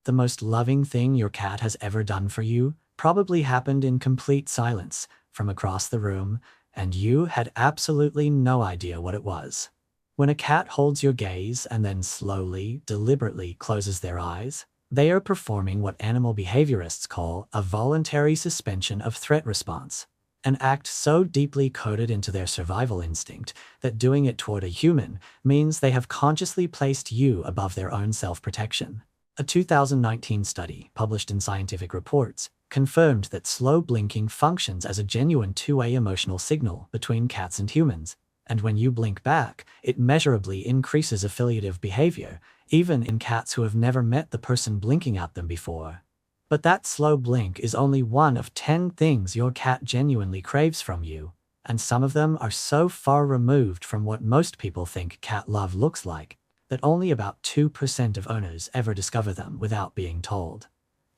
The most loving thing your cat has ever done for you probably happened in complete silence from across the room, and you had absolutely no idea what it was. When a cat holds your gaze and then slowly, deliberately closes their eyes, they are performing what animal behaviorists call a voluntary suspension of threat response, an act so deeply coded into their survival instinct that doing it toward a human means they have consciously placed you above their own self-protection. A 2019 study, published in Scientific Reports, confirmed that slow blinking functions as a genuine two-way emotional signal between cats and humans, and when you blink back, it measurably increases affiliative behavior, even in cats who have never met the person blinking at them before. But that slow blink is only one of 10 things your cat genuinely craves from you, and some of them are so far removed from what most people think cat love looks like that only about 2% of owners ever discover them without being told.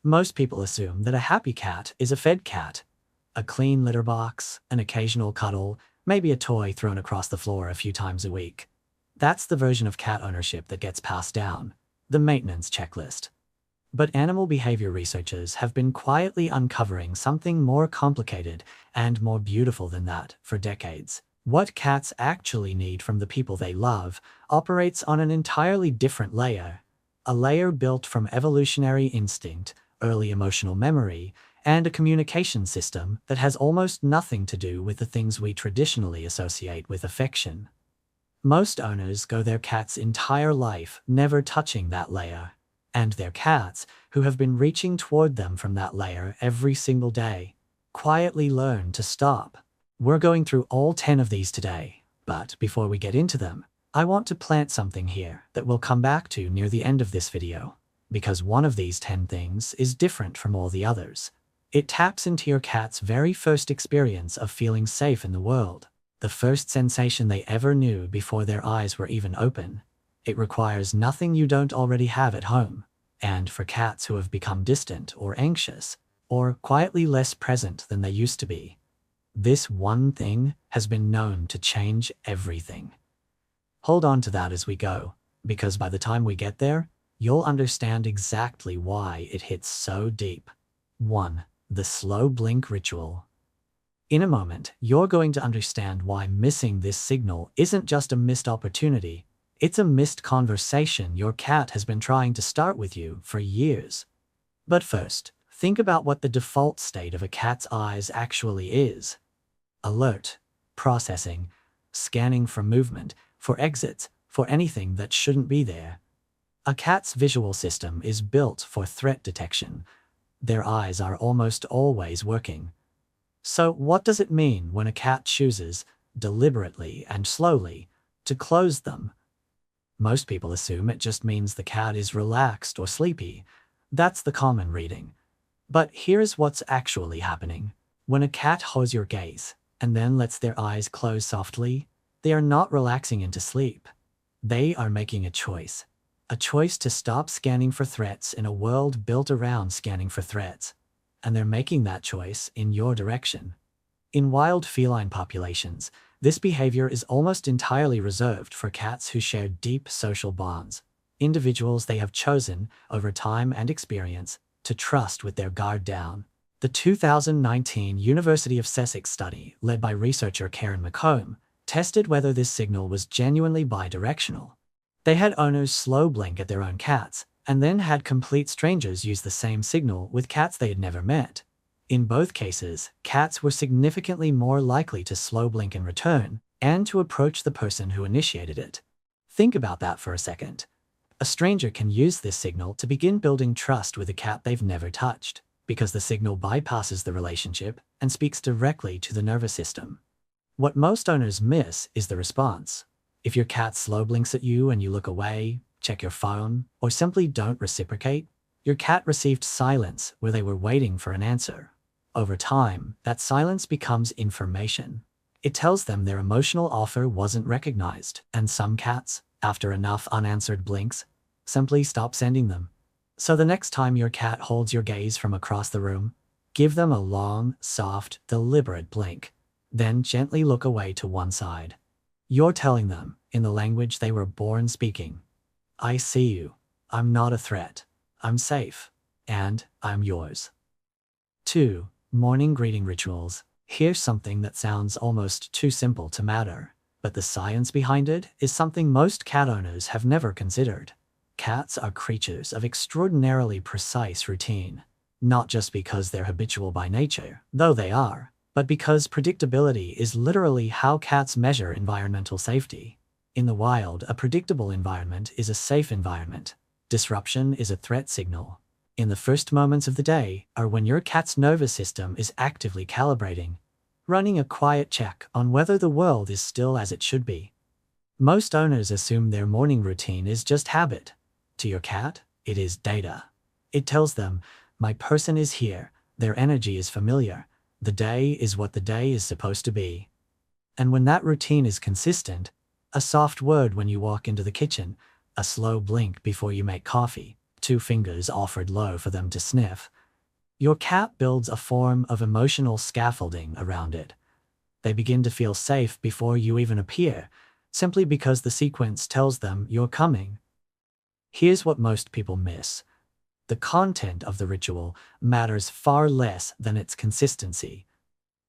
Most people assume that a happy cat is a fed cat, a clean litter box, an occasional cuddle, maybe a toy thrown across the floor a few times a week. That's the version of cat ownership that gets passed down, the maintenance checklist. But animal behavior researchers have been quietly uncovering something more complicated and more beautiful than that for decades. What cats actually need from the people they love operates on an entirely different layer, a layer built from evolutionary instinct, early emotional memory, and a communication system that has almost nothing to do with the things we traditionally associate with affection. Most owners go their cat's entire life never touching that layer, and their cats, who have been reaching toward them from that layer every single day, quietly learn to stop. We're going through all 10 of these today, but before we get into them, I want to plant something here that we'll come back to near the end of this video, because one of these 10 things is different from all the others. It taps into your cat's very first experience of feeling safe in the world, the first sensation they ever knew before their eyes were even open. It requires nothing you don't already have at home, and for cats who have become distant or anxious, or quietly less present than they used to be, this one thing has been known to change everything. Hold on to that as we go, because by the time we get there, you'll understand exactly why it hits so deep. 1. The slow blink ritual. In a moment, you're going to understand why missing this signal isn't just a missed opportunity, it's a missed conversation your cat has been trying to start with you for years. But first, think about what the default state of a cat's eyes actually is. Alert, processing, scanning for movement, for exits, for anything that shouldn't be there. A cat's visual system is built for threat detection. Their eyes are almost always working. So what does it mean when a cat chooses, deliberately and slowly, to close them? Most people assume it just means the cat is relaxed or sleepy. That's the common reading. But here's what's actually happening. When a cat holds your gaze and then lets their eyes close softly, they are not relaxing into sleep. They are making a choice to stop scanning for threats in a world built around scanning for threats. And they're making that choice in your direction. In wild feline populations, this behavior is almost entirely reserved for cats who share deep social bonds, individuals they have chosen, over time and experience, to trust with their guard down. The 2019 University of Sussex study, led by researcher Karen McComb, tested whether this signal was genuinely bidirectional. They had owners slow blink at their own cats, and then had complete strangers use the same signal with cats they had never met. In both cases, cats were significantly more likely to slow blink in return and to approach the person who initiated it. Think about that for a second. A stranger can use this signal to begin building trust with a cat they've never touched, because the signal bypasses the relationship and speaks directly to the nervous system. What most owners miss is the response. If your cat slow blinks at you and you look away, check your phone, or simply don't reciprocate, your cat received silence where they were waiting for an answer. Over time, that silence becomes information. It tells them their emotional offer wasn't recognized, and some cats, after enough unanswered blinks, simply stop sending them. So the next time your cat holds your gaze from across the room, give them a long, soft, deliberate blink, then gently look away to one side. You're telling them, in the language they were born speaking, I see you. I'm not a threat. I'm safe, and I'm yours. 2. Morning greeting rituals. Here's something that sounds almost too simple to matter, but the science behind it is something most cat owners have never considered. Cats are creatures of extraordinarily precise routine, not just because they're habitual by nature, though they are, but because predictability is literally how cats measure environmental safety. In the wild, a predictable environment is a safe environment. Disruption is a threat signal. In the first moments of the day are when your cat's nervous system is actively calibrating, running a quiet check on whether the world is still as it should be. Most owners assume their morning routine is just habit. To your cat, it is data. It tells them, my person is here, their energy is familiar, the day is what the day is supposed to be. And when that routine is consistent, a soft word when you walk into the kitchen, a slow blink before you make coffee, 2 fingers offered low for them to sniff, your cat builds a form of emotional scaffolding around it. They begin to feel safe before you even appear, simply because the sequence tells them you're coming. Here's what most people miss. The content of the ritual matters far less than its consistency.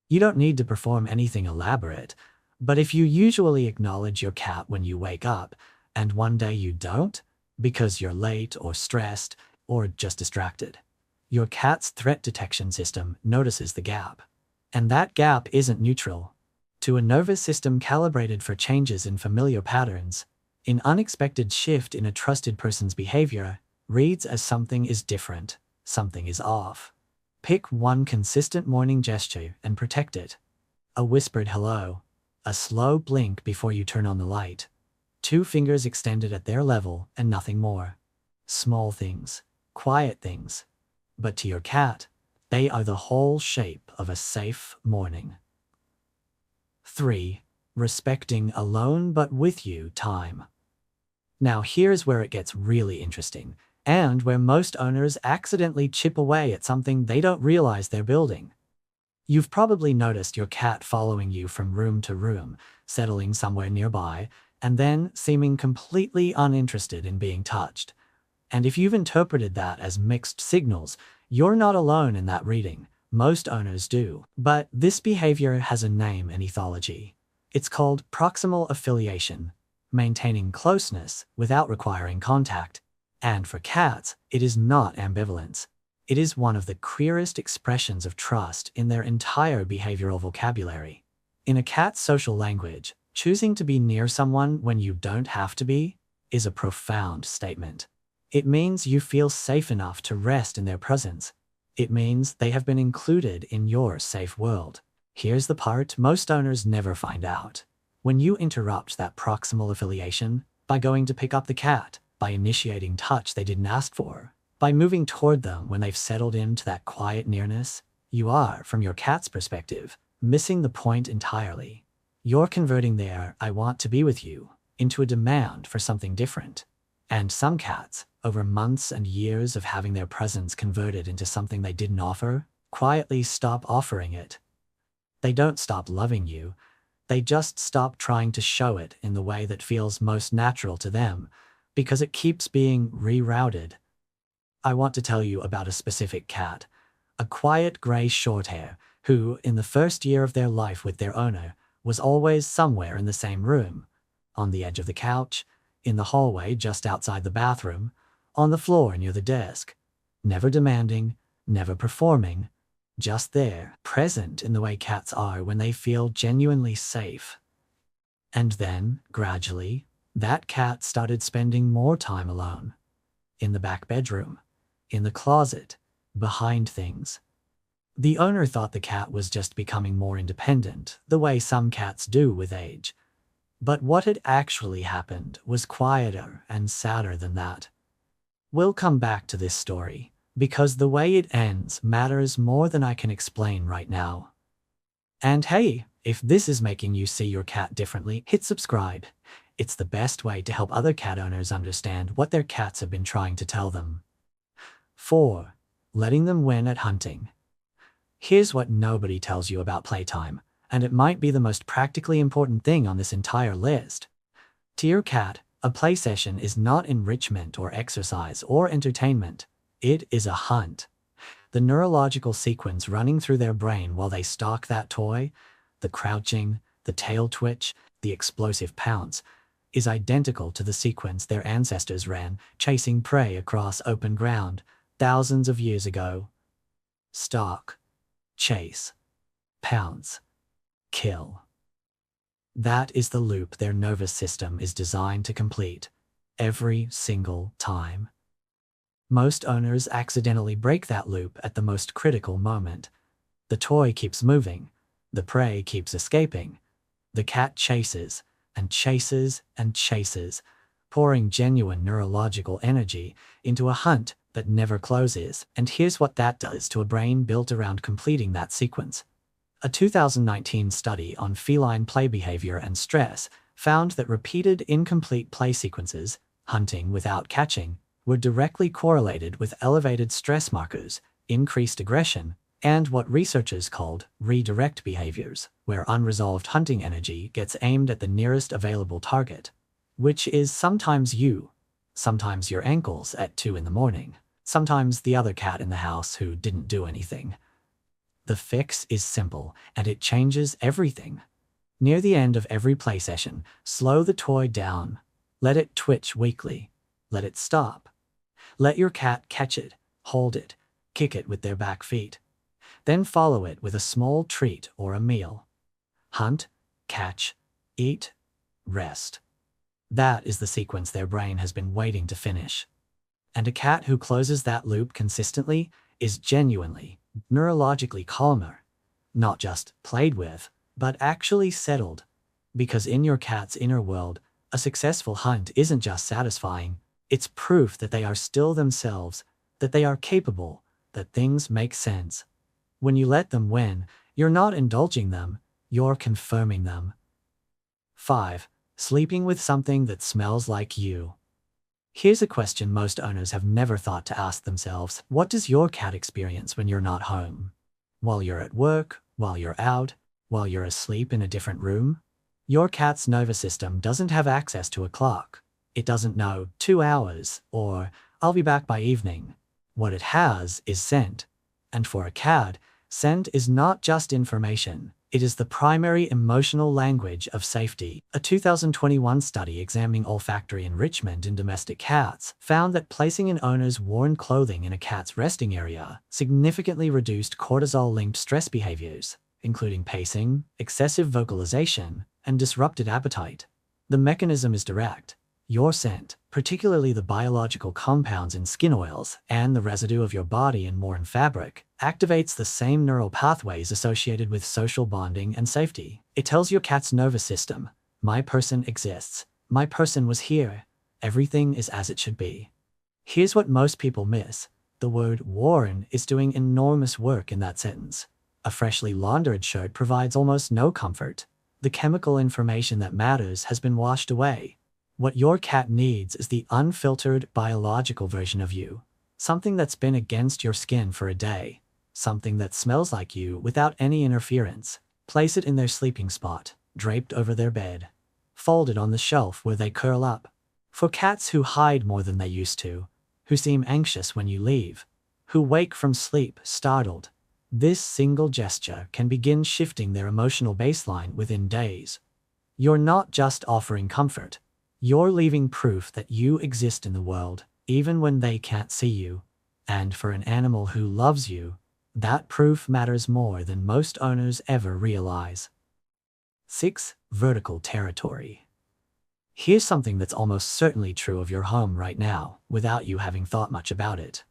You don't need to perform anything elaborate, but if you usually acknowledge your cat when you wake up, and one day you don't, because you're late or stressed or just distracted, your cat's threat detection system notices the gap. And that gap isn't neutral. To a nervous system calibrated for changes in familiar patterns, an unexpected shift in a trusted person's behavior reads as something is different, something is off. Pick one consistent morning gesture and protect it. A whispered hello, a slow blink before you turn on the light, 2 fingers extended at their level and nothing more. Small things, quiet things. But to your cat, they are the whole shape of a safe morning. 3. Respecting alone but with you time. Now here's where it gets really interesting, and where most owners accidentally chip away at something they don't realize they're building. You've probably noticed your cat following you from room to room, settling somewhere nearby, and then seeming completely uninterested in being touched. And if you've interpreted that as mixed signals, you're not alone in that reading. Most owners do. But this behavior has a name in ethology. It's called proximal affiliation, maintaining closeness without requiring contact. And for cats, it is not ambivalence. It is one of the clearest expressions of trust in their entire behavioral vocabulary. In a cat's social language, choosing to be near someone when you don't have to be is a profound statement. It means you feel safe enough to rest in their presence. It means they have been included in your safe world. Here's the part most owners never find out. When you interrupt that proximal affiliation, by going to pick up the cat, by initiating touch they didn't ask for, by moving toward them when they've settled into that quiet nearness, you are, from your cat's perspective, missing the point entirely. You're converting their "I want to be with you" into a demand for something different. And some cats, over months and years of having their presence converted into something they didn't offer, quietly stop offering it. They don't stop loving you. They just stop trying to show it in the way that feels most natural to them, because it keeps being rerouted. I want to tell you about a specific cat, a quiet gray shorthair, who, in the first year of their life with their owner, was always somewhere in the same room, on the edge of the couch, in the hallway just outside the bathroom, on the floor near the desk. Never demanding, never performing, just there, present in the way cats are when they feel genuinely safe. And then, gradually, that cat started spending more time alone. In the back bedroom, in the closet, behind things. The owner thought the cat was just becoming more independent, the way some cats do with age. But what had actually happened was quieter and sadder than that. We'll come back to this story, because the way it ends matters more than I can explain right now. And hey, if this is making you see your cat differently, hit subscribe. It's the best way to help other cat owners understand what their cats have been trying to tell them. 4. Letting them win at hunting. Here's what nobody tells you about playtime, and it might be the most practically important thing on this entire list. To your cat, a play session is not enrichment or exercise or entertainment. It is a hunt. The neurological sequence running through their brain while they stalk that toy, the crouching, the tail twitch, the explosive pounce, is identical to the sequence their ancestors ran chasing prey across open ground thousands of years ago. Stalk, chase, pounce, kill. That is the loop their nervous system is designed to complete, every single time. Most owners accidentally break that loop at the most critical moment. The toy keeps moving, the prey keeps escaping, the cat chases and chases and chases, pouring genuine neurological energy into a hunt that never closes. And here's what that does to a brain built around completing that sequence. A 2019 study on feline play behavior and stress found that repeated incomplete play sequences, hunting without catching, were directly correlated with elevated stress markers, increased aggression, and what researchers called redirect behaviors, where unresolved hunting energy gets aimed at the nearest available target, which is sometimes you, sometimes your ankles at 2 in the morning, sometimes the other cat in the house who didn't do anything. The fix is simple, and it changes everything. Near the end of every play session, slow the toy down. Let it twitch weakly. Let it stop. Let your cat catch it, hold it, kick it with their back feet. Then follow it with a small treat or a meal. Hunt, catch, eat, rest. That is the sequence their brain has been waiting to finish. And a cat who closes that loop consistently is genuinely, neurologically calmer. Not just played with, but actually settled. Because in your cat's inner world, a successful hunt isn't just satisfying, it's proof that they are still themselves, that they are capable, that things make sense. When you let them win, you're not indulging them, you're confirming them. 5. Sleeping with something that smells like you. Here's a question most owners have never thought to ask themselves. What does your cat experience when you're not home? While you're at work, while you're out, while you're asleep in a different room? Your cat's nervous system doesn't have access to a clock. It doesn't know 2 hours or I'll be back by evening. What it has is scent. And for a cat, scent is not just information. It is the primary emotional language of safety. A 2021 study examining olfactory enrichment in domestic cats found that placing an owner's worn clothing in a cat's resting area significantly reduced cortisol-linked stress behaviors, including pacing, excessive vocalization, and disrupted appetite. The mechanism is direct. Your scent, particularly the biological compounds in skin oils and the residue of your body in worn fabric, activates the same neural pathways associated with social bonding and safety. It tells your cat's nervous system, my person exists, my person was here, everything is as it should be. Here's what most people miss. The word worn is doing enormous work in that sentence. A freshly laundered shirt provides almost no comfort. The chemical information that matters has been washed away. What your cat needs is the unfiltered biological version of you. Something that's been against your skin for a day. Something that smells like you without any interference. Place it in their sleeping spot, draped over their bed. Fold it on the shelf where they curl up. For cats who hide more than they used to, who seem anxious when you leave, who wake from sleep startled, this single gesture can begin shifting their emotional baseline within days. You're not just offering comfort. You're leaving proof that you exist in the world, even when they can't see you. And for an animal who loves you, that proof matters more than most owners ever realize. 6. Vertical territory. Here's something that's almost certainly true of your home right now, without you having thought much about it.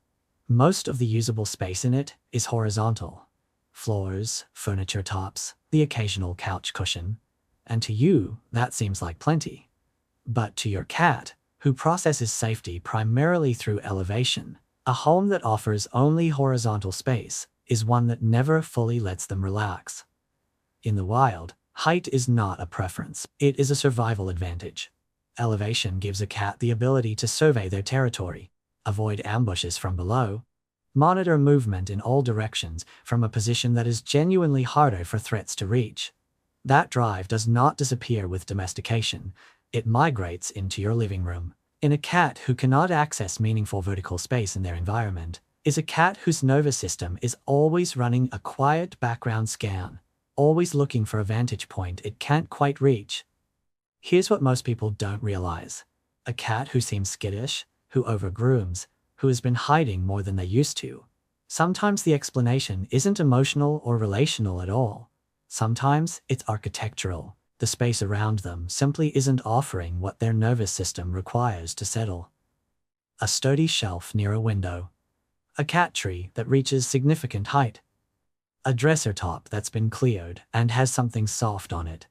Most of the usable space in it is horizontal. Floors, furniture tops, the occasional couch cushion. And to you, that seems like plenty. But to your cat, who processes safety primarily through elevation, a home that offers only horizontal space is one that never fully lets them relax. In the wild, height is not a preference, it is a survival advantage. Elevation gives a cat the ability to survey their territory, avoid ambushes from below, monitor movement in all directions from a position that is genuinely harder for threats to reach. That drive does not disappear with domestication. It migrates into your living room, In a cat who cannot access meaningful vertical space in their environment is a cat whose nervous system is always running a quiet background scan, always looking for a vantage point it can't quite reach. Here's what most people don't realize. A cat who seems skittish, who overgrooms, who has been hiding more than they used to. Sometimes the explanation isn't emotional or relational at all. Sometimes it's architectural. The space around them simply isn't offering what their nervous system requires to settle. A sturdy shelf near a window. A cat tree that reaches significant height. A dresser top that's been cleared and has something soft on it.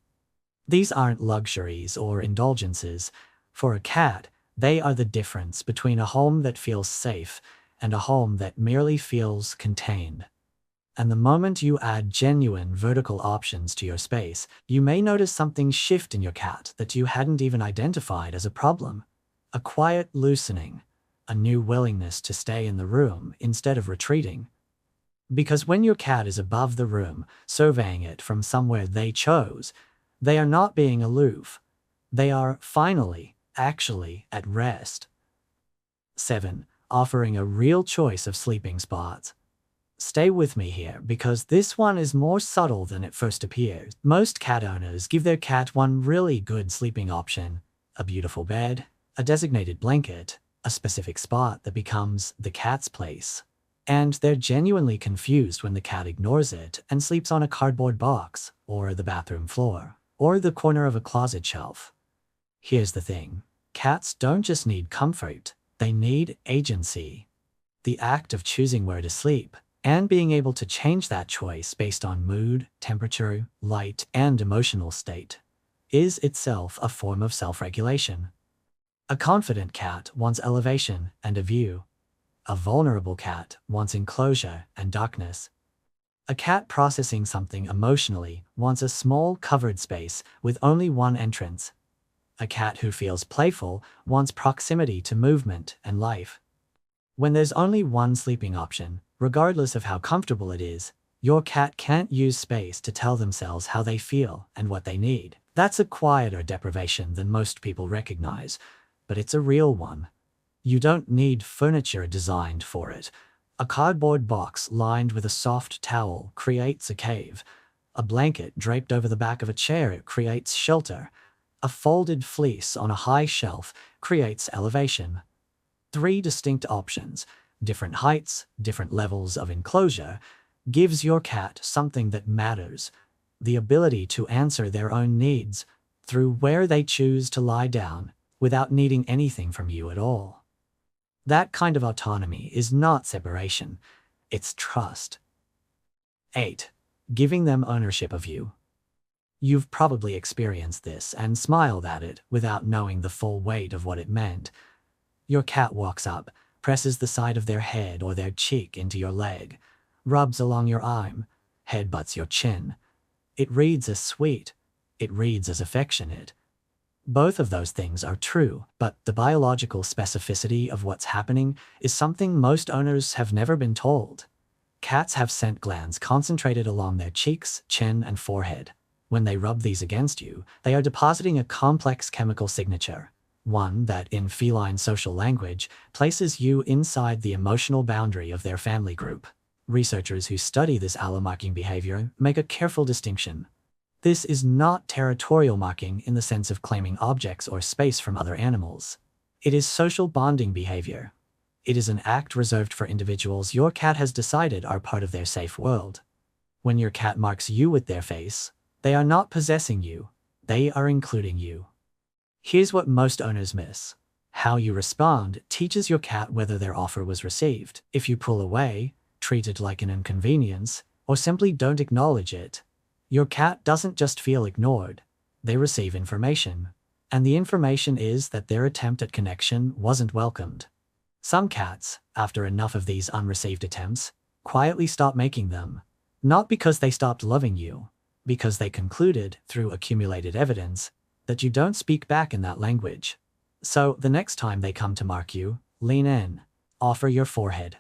These aren't luxuries or indulgences. For a cat, they are the difference between a home that feels safe and a home that merely feels contained. And the moment you add genuine vertical options to your space, you may notice something shift in your cat that you hadn't even identified as a problem. A quiet loosening, a new willingness to stay in the room instead of retreating. Because when your cat is above the room, surveying it from somewhere they chose, they are not being aloof. They are finally, actually, at rest. 7. Offering a real choice of sleeping spots. Stay with me here because this one is more subtle than it first appears. Most cat owners give their cat one really good sleeping option: a beautiful bed, a designated blanket, a specific spot that becomes the cat's place. And they're genuinely confused when the cat ignores it and sleeps on a cardboard box, or the bathroom floor, or the corner of a closet shelf. Here's the thing. Cats don't just need comfort, they need agency. The act of choosing where to sleep, and being able to change that choice based on mood, temperature, light, and emotional state, is itself a form of self-regulation. A confident cat wants elevation and a view. A vulnerable cat wants enclosure and darkness. A cat processing something emotionally wants a small covered space with only one entrance. A cat who feels playful wants proximity to movement and life. When there's only one sleeping option, regardless of how comfortable it is, your cat can't use space to tell themselves how they feel and what they need. That's a quieter deprivation than most people recognize, but it's a real one. You don't need furniture designed for it. A cardboard box lined with a soft towel creates a cave. A blanket draped over the back of a chair creates shelter. A folded fleece on a high shelf creates elevation. 3 distinct options, different heights, different levels of enclosure, gives your cat something that matters: the ability to answer their own needs through where they choose to lie down without needing anything from you at all. That kind of autonomy is not separation, it's trust. 8. Giving them ownership of you. You've probably experienced this and smiled at it without knowing the full weight of what it meant. Your cat walks up, presses the side of their head or their cheek into your leg, rubs along your arm, headbutts your chin. It reads as sweet. It reads as affectionate. Both of those things are true, but the biological specificity of what's happening is something most owners have never been told. Cats have scent glands concentrated along their cheeks, chin, and forehead. When they rub these against you, they are depositing a complex chemical signature, one that, in feline social language, places you inside the emotional boundary of their family group. Researchers who study this allomarking behavior make a careful distinction. This is not territorial marking in the sense of claiming objects or space from other animals. It is social bonding behavior. It is an act reserved for individuals your cat has decided are part of their safe world. When your cat marks you with their face, they are not possessing you, they are including you. Here's what most owners miss. How you respond teaches your cat whether their offer was received. If you pull away, treat it like an inconvenience, or simply don't acknowledge it, your cat doesn't just feel ignored, they receive information. And the information is that their attempt at connection wasn't welcomed. Some cats, after enough of these unreceived attempts, quietly stop making them. Not because they stopped loving you, because they concluded, through accumulated evidence, that you don't speak back in that language. So the next time they come to mark you, lean in, offer your forehead.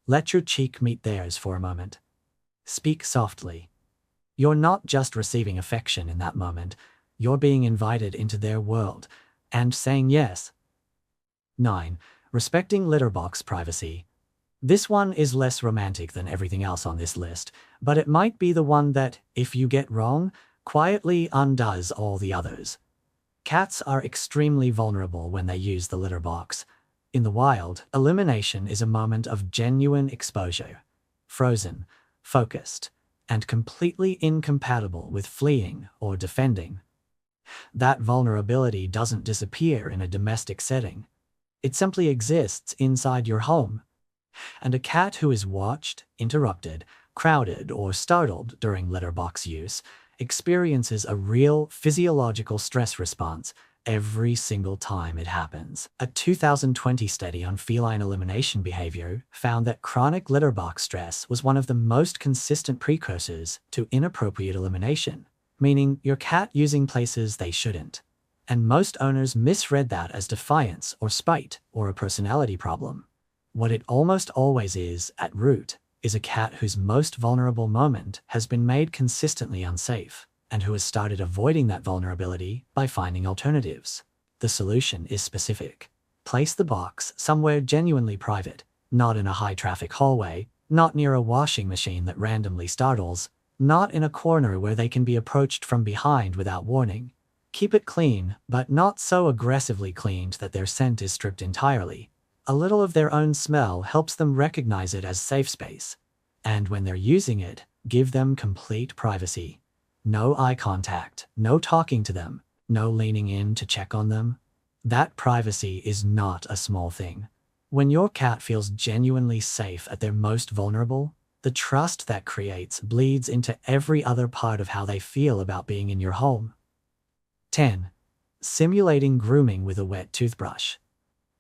Let your cheek meet theirs for a moment. Speak softly. You're not just receiving affection in that moment, you're being invited into their world and saying yes. 9. Respecting litter box privacy. This one is less romantic than everything else on this list, but it might be the one that, if you get wrong, quietly undoes all the others. Cats are extremely vulnerable when they use the litter box. In the wild, elimination is a moment of genuine exposure. Frozen, focused, and completely incompatible with fleeing or defending. That vulnerability doesn't disappear in a domestic setting. It simply exists inside your home. And a cat who is watched, interrupted, crowded, or startled during litter box use experiences a real physiological stress response every single time it happens. A 2020 study on feline elimination behavior found that chronic litter box stress was one of the most consistent precursors to inappropriate elimination, meaning your cat using places they shouldn't. And most owners misread that as defiance or spite or a personality problem. What it almost always is, at root, is a cat whose most vulnerable moment has been made consistently unsafe, and who has started avoiding that vulnerability by finding alternatives. The solution is specific. Place the box somewhere genuinely private, not in a high-traffic hallway, not near a washing machine that randomly startles, not in a corner where they can be approached from behind without warning. Keep it clean, but not so aggressively cleaned that their scent is stripped entirely. A little of their own smell helps them recognize it as safe space. And when they're using it, give them complete privacy. No eye contact, no talking to them, no leaning in to check on them. That privacy is not a small thing. When your cat feels genuinely safe at their most vulnerable, the trust that creates bleeds into every other part of how they feel about being in your home. 10. Simulating grooming with a wet toothbrush.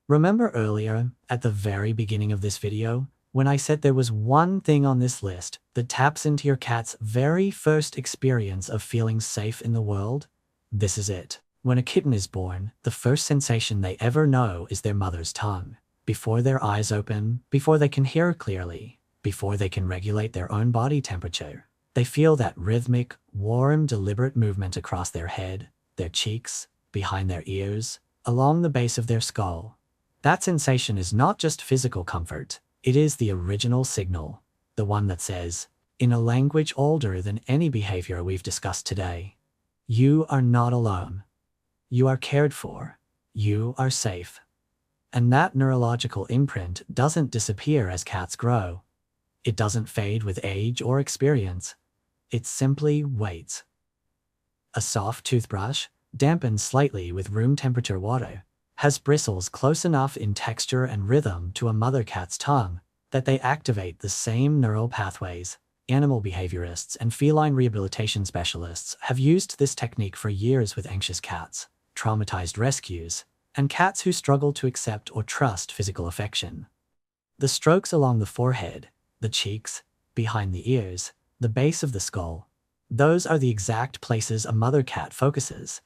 Remember earlier, at the very beginning of this video, when I said there was one thing on this list that taps into your cat's very first experience of feeling safe in the world? This is it. When a kitten is born, the first sensation they ever know is their mother's tongue. Before their eyes open, before they can hear clearly, before they can regulate their own body temperature, they feel that rhythmic, warm, deliberate movement across their head, their cheeks, behind their ears, along the base of their skull. That sensation is not just physical comfort, it is the original signal, the one that says, in a language older than any behavior we've discussed today, you are not alone. You are cared for. You are safe. And that neurological imprint doesn't disappear as cats grow. It doesn't fade with age or experience. It simply waits. A soft toothbrush, dampened slightly with room temperature water, has bristles close enough in texture and rhythm to a mother cat's tongue that they activate the same neural pathways. Animal behaviorists and feline rehabilitation specialists have used this technique for years with anxious cats, traumatized rescues, and cats who struggle to accept or trust physical affection. The strokes along the forehead, the cheeks, behind the ears, the base of the skull, those are the exact places a mother cat focuses.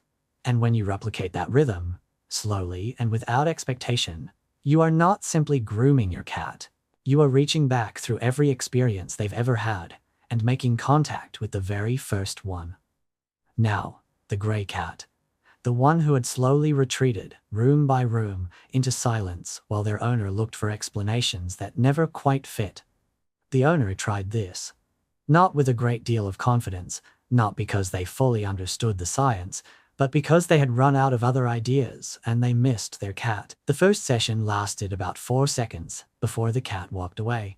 And when you replicate that rhythm, slowly and without expectation, you are not simply grooming your cat. You are reaching back through every experience they've ever had and making contact with the very first one. Now, the gray cat. The one who had slowly retreated, room by room, into silence while their owner looked for explanations that never quite fit. The owner tried this. Not with a great deal of confidence, not because they fully understood the science, but because they had run out of other ideas and they missed their cat. The first session lasted about 4 seconds before the cat walked away.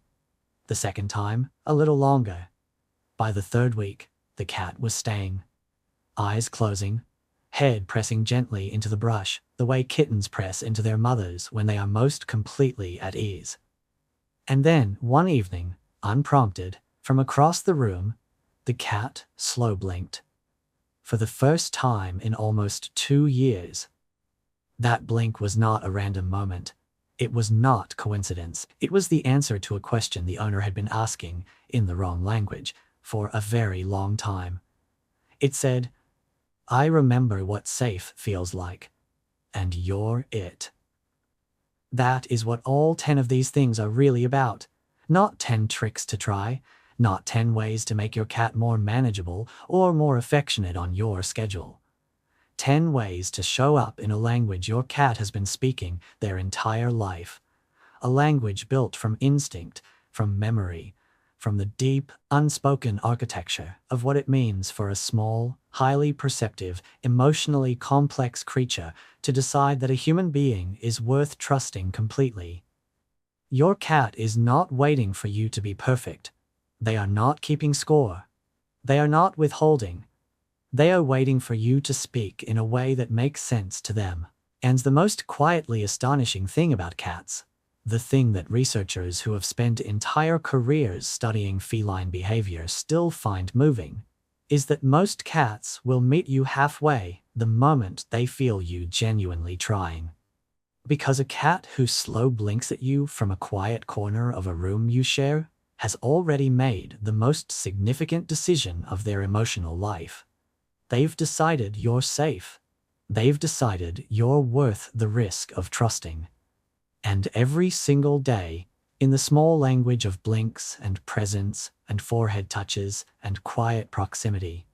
The second time, a little longer. By the third week, the cat was staying. Eyes closing, head pressing gently into the brush, the way kittens press into their mothers when they are most completely at ease. And then, one evening, unprompted, from across the room, the cat slow blinked. For the first time in almost 2 years. That blink was not a random moment. It was not coincidence. It was the answer to a question the owner had been asking, in the wrong language, for a very long time. It said, I remember what safe feels like. And you're it. That is what all 10 of these things are really about. Not 10 tricks to try. Not 10 ways to make your cat more manageable or more affectionate on your schedule. 10 ways to show up in a language your cat has been speaking their entire life. A language built from instinct, from memory, from the deep, unspoken architecture of what it means for a small, highly perceptive, emotionally complex creature to decide that a human being is worth trusting completely. Your cat is not waiting for you to be perfect. They are not keeping score. They are not withholding. They are waiting for you to speak in a way that makes sense to them. And the most quietly astonishing thing about cats, the thing that researchers who have spent entire careers studying feline behavior still find moving, is that most cats will meet you halfway the moment they feel you genuinely trying. Because a cat who slow blinks at you from a quiet corner of a room you share has already made the most significant decision of their emotional life. They've decided you're safe. They've decided you're worth the risk of trusting. And every single day, in the small language of blinks and presence and forehead touches and quiet proximity,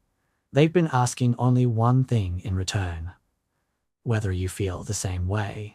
they've been asking only one thing in return: whether you feel the same way.